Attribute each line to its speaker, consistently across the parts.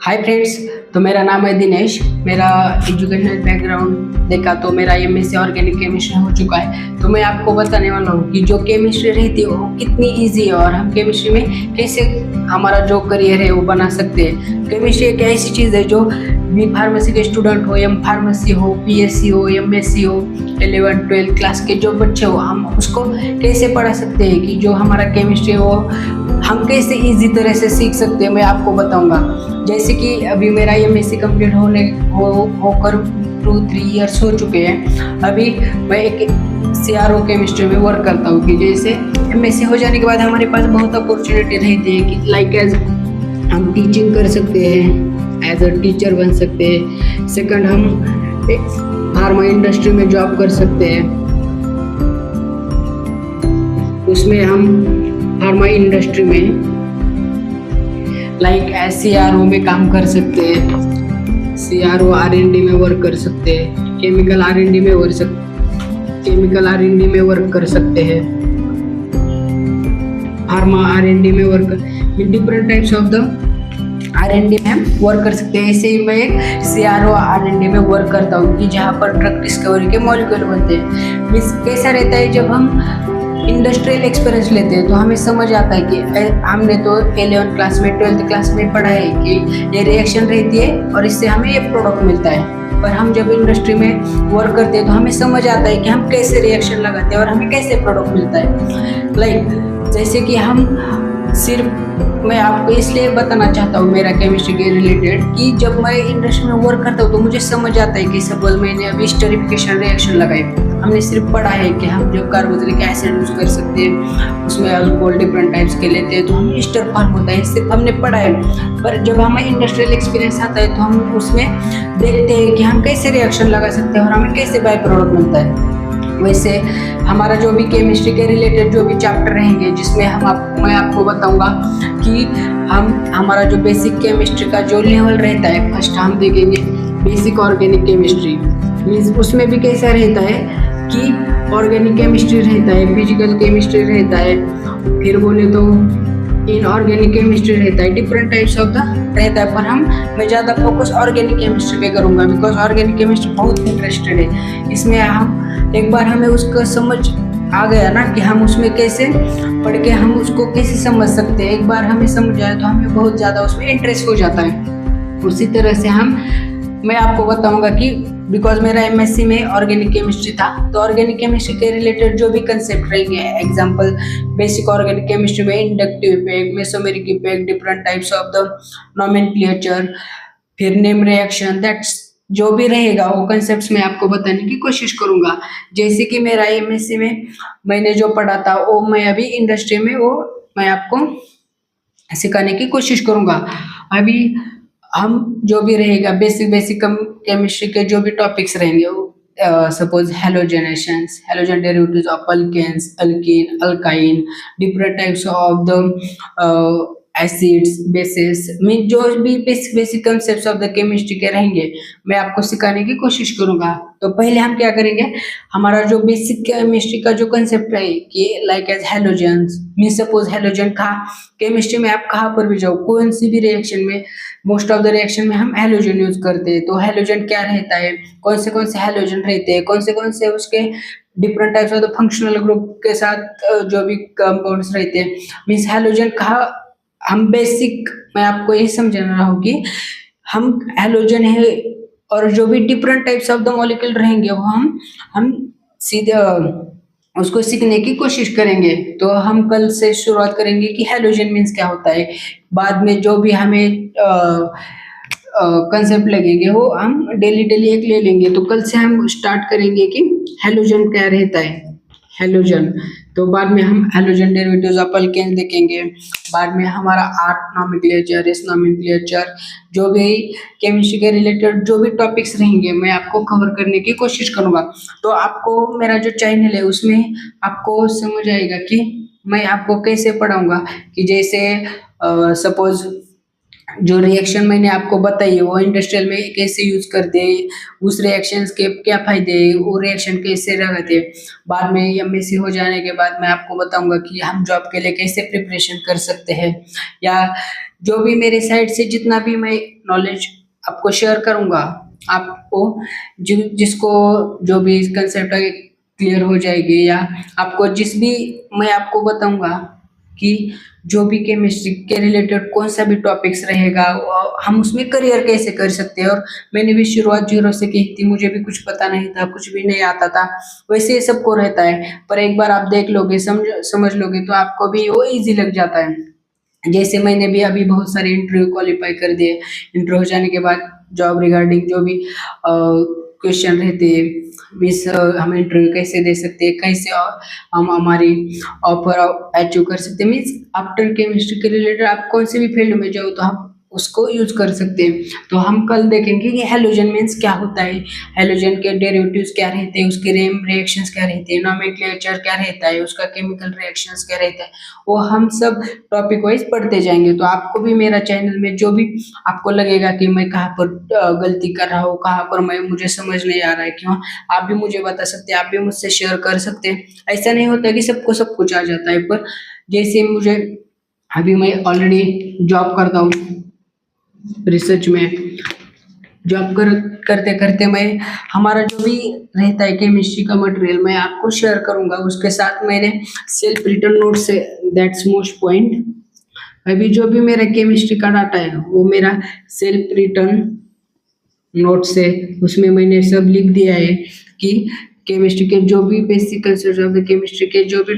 Speaker 1: Hi friends. तो मेरा नाम है दिनेश। मेरा एजुकेशनल बैकग्राउंड देखा तो मेरा एमएससी ऑर्गेनिक केमिस्ट्री हो चुका है। तो मैं आपको बताने वाला हूँ कि जो केमिस्ट्री रहती है वो कितनी इजी है और हम केमिस्ट्री में कैसे हमारा जो करियर है वो बना सकते हैं। केमिस्ट्री एक ऐसी चीज़ है जो बी फार्मेसी के स्टूडेंट हो, एम फार्मेसी हो, बीएससी हो, एमएससी हो, 11th-12th क्लास के जो बच्चे हो, हम उसको कैसे पढ़ा सकते हैं कि जो हमारा केमिस्ट्री है वो हम कैसे इजी तरह से सीख सकते हैं, मैं आपको बताऊंगा। जैसे कि अभी मेरा एमएससी कंप्लीट होकर 2-3 इयर्स हो चुके हैं। अभी मैं एक सीआरओ केमिस्ट्री में वर्क करता हूँ कि जैसे एमएससी हो जाने के बाद हमारे पास बहुत अपॉर्चुनिटी रहती है कि लाइक एज हम टीचिंग कर सकते हैं, एज अ टीचर बन सकते हैं। सेकंड, हम एक फार्मा इंडस्ट्री में जॉब कर सकते हैं, उसमें हम फार्मा इंडस्ट्री में लाइक सीआरओ में काम कर सकते हैं, सीआरओ आरएनडी में वर्क कर सकते हैं, केमिकल आरएनडी में वर्क कर सकते हैं, फार्मा आरएनडी में work different types of the R and D में वर्क कर सकते हैं। ऐसे ही मैं एक सीआरओ आरएनडी में वर्क करता हूँ कि जहाँ पर ड्रग डिस्कवरी के मॉलिक्यूल बनते हैं। मीन्स कैसा रहता है, जब हम इंडस्ट्रियल एक्सपीरियंस लेते हैं तो हमें समझ आता है कि हमने तो 11th क्लास में 12th क्लास में पढ़ा है कि ये रिएक्शन रहती है और इससे हमें ये प्रोडक्ट मिलता है। पर हम जब इंडस्ट्री में वर्क करते हैं तो हमें समझ आता है कि हम कैसे रिएक्शन लगाते हैं और हमें कैसे प्रोडक्ट मिलता है। लाइक जैसे कि हम सिर्फ मैं आपको इसलिए बताना चाहता हूँ मेरा केमिस्ट्री के रिलेटेड कि जब मैं इंडस्ट्री में वर्क करता हूँ तो मुझे समझ आता है कि सपोज मैंने अभी स्टेरिफिकेशन रिएक्शन लगाई, हमने सिर्फ पढ़ा है कि हम जो कार्बोक्सिलिक एसिड यूज कर सकते हैं, उसमें अल्कोहल डिफरेंट टाइप्स के लेते हैं तो हम ईस्टर फॉर्म होता है, सिर्फ हमने पढ़ा है। पर जब हमें इंडस्ट्रियल एक्सपीरियंस आता है तो हम उसमें देखते हैं कि हम कैसे रिएक्शन लगा सकते हैं और हमें कैसे बाय प्रोडक्ट मिलता है। वैसे हमारा जो भी केमिस्ट्री के रिलेटेड जो भी चैप्टर रहेंगे जिसमें मैं आपको बताऊंगा कि हमारा जो बेसिक केमिस्ट्री का जो लेवल रहता है, फर्स्ट हम देखेंगे बेसिक ऑर्गेनिक केमिस्ट्री। मीन्स उसमें भी कैसा रहता है कि ऑर्गेनिक केमिस्ट्री रहता है, फिजिकल केमिस्ट्री रहता है, फिर बोले तो इनऑर्गेनिक केमिस्ट्री रहता है, डिफरेंट टाइप्स ऑफ द रहता है। पर मैं ज़्यादा फोकस ऑर्गेनिक केमिस्ट्री पे करूँगा बिकॉज ऑर्गेनिक केमिस्ट्री बहुत इंटरेस्टेड है। इसमें हम एक बार हमें उसका समझ आ गया ना कि हम उसमें कैसे पढ़ के हम उसको कैसे समझ सकते हैं, एक बार हमें समझ आया तो हमें बहुत ज़्यादा उसमें इंटरेस्ट हो जाता है। उसी तरह से मैं आपको बताऊंगा कि बिकॉज मेरा एमएससी में ऑर्गेनिक केमिस्ट्री था तो ऑर्गेनिक केमिस्ट्री के रिलेटेड जो भी कंसेप्ट रहेंगे, एग्जांपल बेसिक ऑर्गेनिक केमिस्ट्री में inductive effect, mesomeric effect, different types of the nomenclature, फिर नेम रिएक्शन, दैट्स जो भी रहेगा वो कंसेप्ट्स मैं आपको बताने की कोशिश करूंगा। जैसे कि मेरा एमएससी में मैंने जो पढ़ा था वो मैं अभी इंडस्ट्री में वो मैं आपको सिखाने की कोशिश करूंगा। अभी हम जो भी रहेगा बेसिक केमिस्ट्री के जो भी टॉपिक्स रहेंगे वो suppose halogenations, halogen derivatives of alkanes, alkene, alkyne, different types of the acids, bases, mean जो भी basic concepts of the chemistry के रहेंगे मैं आपको सिखाने की कोशिश करूंगा। तो पहले हम क्या करेंगे, हमारा जो बेसिक केमिस्ट्री का जो कंसेप्ट है कि like as halogens, mean suppose halogen chemistry में आप कहाँ पर भी जाओ, कौन सी भी रिएक्शन में, मोस्ट ऑफ द रिएक्शन में हम हेलोजन यूज करते हैं। तो हेलोजन क्या रहता है, कौन से हेलोजन रहते हैं, कौन से उसके different types of the functional group के साथ जो भी कंपाउंड्स रहते हैं, मीन्स हेलोजन कहाँ हम बेसिक मैं आपको यही समझा रहा हूँ कि हम हेलोजन है और जो भी different types of the molecule रहेंगे वो हम सीधे उसको सीखने की कोशिश करेंगे। तो हम कल से शुरुआत करेंगे कि हेलोजन मीन्स क्या होता है, बाद में जो भी हमें कंसेप्ट लगेंगे वो हम डेली एक ले लेंगे। तो कल से हम स्टार्ट करेंगे कि हेलोजन क्या रहता है, हेलोजन। तो बाद में हम हेलोजन डेरिवेटिव्स ऑफ अल्केन्स देखेंगे, बाद में हमारा आर्ट नोमेनक्लेचर, एस नोमेनक्लेचर, जो भी केमिस्ट्री के रिलेटेड जो भी टॉपिक्स रहेंगे मैं आपको कवर करने की कोशिश करूंगा। तो आपको मेरा जो चैनल है उसमें आपको समझ आएगा कि मैं आपको कैसे पढ़ाऊंगा कि जैसे सपोज जो रिएक्शन मैंने आपको बताई है वो इंडस्ट्रियल में कैसे यूज करते हैं, उस रिएक्शंस के क्या फायदे हैं, वो रिएक्शन कैसे रहते हैं। बाद में एमएससी हो जाने के बाद मैं आपको बताऊंगा कि हम जॉब के लिए कैसे प्रिपरेशन कर सकते हैं, या जो भी मेरे साइड से जितना भी मैं नॉलेज आपको शेयर करूंगा, आपको जिसको जो भी कंसेप्ट क्लियर हो जाएगी, या आपको जिस भी मैं आपको बताऊंगा कि जो भी केमिस्ट्री के रिलेटेड कौन सा भी टॉपिक्स रहेगा हम उसमें करियर कैसे कर सकते हैं। और मैंने भी शुरुआत जीरो से की थी, मुझे भी कुछ पता नहीं था, कुछ भी नहीं आता था, वैसे ही सबको रहता है, पर एक बार आप देख लोगे, समझ लोगे तो आपको भी वो इजी लग जाता है। जैसे मैंने भी अभी बहुत सारे इंटरव्यू क्वालिफाई कर दिए, इंटरव्यू हो जाने के बाद जॉब रिगार्डिंग जो भी क्वेश्चन रहते हैं, मीन्स हम इंटरव्यू कैसे दे सकते हैं, कैसे हम हमारी ऑफर अचीव कर सकते हैं। मीन्स आफ्टर केमिस्ट्री के रिलेटेड आप कौन से भी फील्ड में जाओ तो आप उसको यूज कर सकते हैं। तो हम कल देखेंगे कि हेलोजन मीन्स क्या होता है, हेलोजन के डेरिवेटिव्स क्या रहते हैं, उसके रिएक्शंस क्या रहते हैं, नोमेनक्लेचर क्या रहता है, उसका केमिकल रिएक्शंस क्या रहता है, वो हम सब टॉपिक वाइज पढ़ते जाएंगे। तो आपको भी मेरा चैनल में जो भी आपको लगेगा कि मैं कहाँ पर गलती कर रहा हूँ, कहाँ पर मैं मुझे समझ नहीं आ रहा है क्यों, आप भी मुझे बता सकते हैं, आप भी मुझसे शेयर कर सकते हैं। ऐसा नहीं होता कि सबको सब कुछ आ जाता है, पर जैसे मुझे अभी मैं ऑलरेडी जॉब करता हूँ रिसर्च में, जॉब करते करते मैं हमारा जो भी रहता है केमिस्ट्री का मटेरियल मैं आपको शेयर करूंगा, उसके साथ मैंने सेल्फ रिटर्न नोट से, दैट्स मोस्ट पॉइंट। अभी जो भी मेरा केमिस्ट्री का डाटा है वो मेरा सेल्फ रिटर्न नोट से, उसमें मैंने सब लिख दिया है कि केमिस्ट्री के जो भी basic concept of the chemistry के जो भी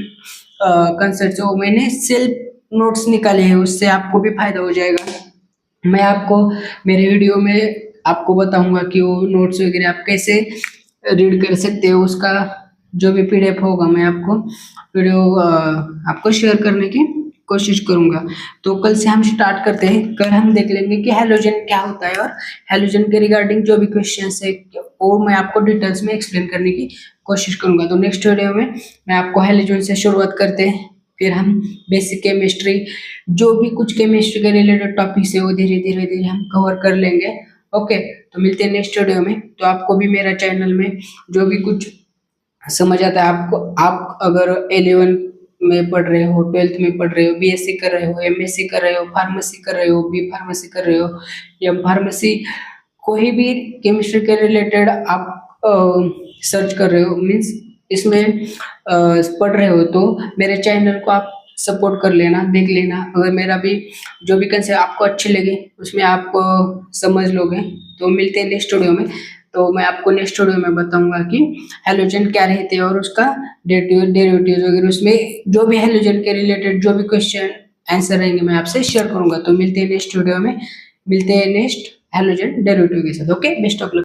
Speaker 1: कंसेप्ट है वो मैंने सेल्फ नोट्स निकाले हैं, उससे आपको भी फायदा हो जाएगा। मैं आपको मेरे वीडियो में आपको बताऊंगा कि वो नोट्स वगैरह आप कैसे रीड कर सकते हो, उसका जो भी पीडीएफ होगा मैं आपको वीडियो आपको शेयर करने की कोशिश करूंगा। तो कल से हम स्टार्ट करते हैं, कल हम देख लेंगे कि हेलोजन क्या होता है, और हेलोजन के रिगार्डिंग जो भी क्वेश्चंस है वो मैं आपको डिटेल्स में एक्सप्लेन करने की कोशिश करूंगा। तो नेक्स्ट वीडियो में मैं आपको हेलोजन से शुरुआत करते हैं, फिर हम बेसिक केमिस्ट्री जो भी कुछ केमिस्ट्री के रिलेटेड टॉपिक्स है वो धीरे धीरे धीरे हम कवर कर लेंगे। ओके, तो मिलते हैं नेक्स्ट वीडियो में। तो आपको भी मेरा चैनल में जो भी कुछ समझ आता है, आपको आप अगर 11 में पढ़ रहे हो, 12th में पढ़ रहे हो, बीएससी कर रहे हो, एमएससी कर रहे हो, फार्मेसी कर रहे हो, बी फार्मेसी कर रहे हो, या फार्मेसी कोई भी केमिस्ट्री के रिलेटेड आप सर्च कर रहे हो, मीन्स इसमें पढ़ रहे हो, तो मेरे चैनल को आप सपोर्ट कर लेना, देख लेना। अगर मेरा भी जो भी कंसेप्ट आपको अच्छे लगे उसमें आप समझ लोगे। तो मिलते हैं नेक्स्ट वीडियो में। तो मैं आपको नेक्स्ट वीडियो में बताऊंगा कि हेलोजन क्या रहते हैं और उसका डेरिवेटिव्स वगैरह, उसमें जो भी हेलोजन के रिलेटेड जो भी क्वेश्चन आंसर रहेंगे मैं आपसे शेयर करूंगा। तो मिलते हैं नेक्स्ट वीडियो में, मिलते हैं नेक्स्ट हेलोजन डेरिवेटिव के साथ। Okay, best of luck.